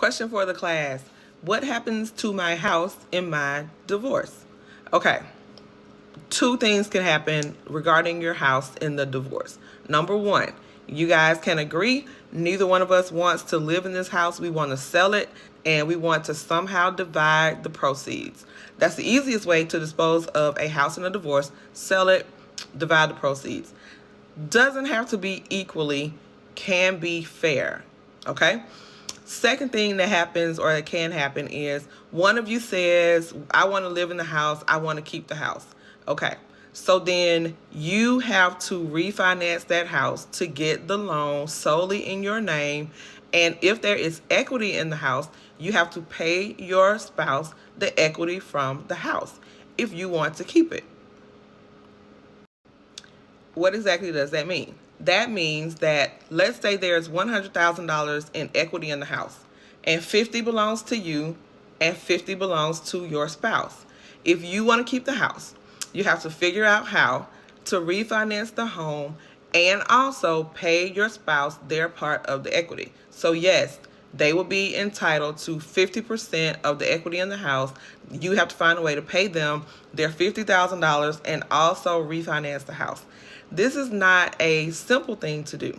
Question for the class. What happens to my house in my divorce? Okay, two things can happen regarding your house in the divorce. Number one, you guys can agree neither one of us wants to live in this house. We want to sell it and we want to somehow divide the proceeds. That's the easiest way to dispose of a house in a divorce. Sell it, divide the proceeds. Doesn't have to be equally, can be fair. Okay? Second thing that happens or that can happen is one of you says, I want to live in the house, I want to keep the house. Okay, so then you have to refinance that house to get the loan solely in your name. And if there is equity in the house, you have to pay your spouse the equity from the house if you want to keep it. What exactly does that mean? That means that let's say there's $100,000 in equity in the house and 50 belongs to you and 50 belongs to your spouse. If you want to keep the house, you have to figure out how to refinance the home and also pay your spouse their part of the equity. So yes, they will be entitled to 50% of the equity in the house. You have to find a way to pay them their $50,000 and also refinance the house. This is not a simple thing to do.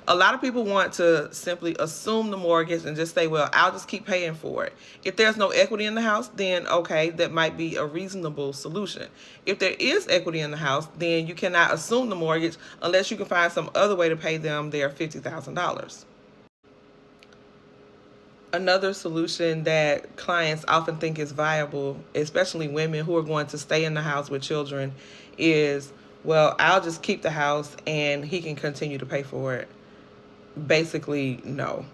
A lot of people want to simply assume the mortgage and just say, well, I'll just keep paying for it. If there's no equity in the house, then okay, that might be a reasonable solution. If there is equity in the house, then you cannot assume the mortgage unless you can find some other way to pay them their $50,000. Another solution that clients often think is viable, especially women who are going to stay in the house with children, is, well, I'll just keep the house and he can continue to pay for it. Basically, no.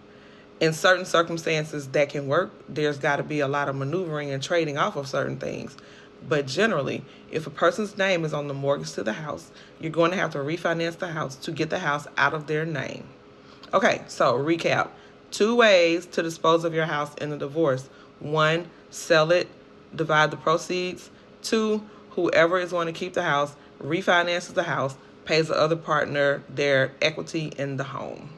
In certain circumstances that can work. There's got to be a lot of maneuvering and trading off of certain things. But generally, if a person's name is on the mortgage to the house, you're going to have to refinance the house to get the house out of their name. Okay, so recap. 2 ways to dispose of your house in a divorce. 1, sell it, divide the proceeds. 2, whoever is going to keep the house refinances the house, pays the other partner their equity in the home.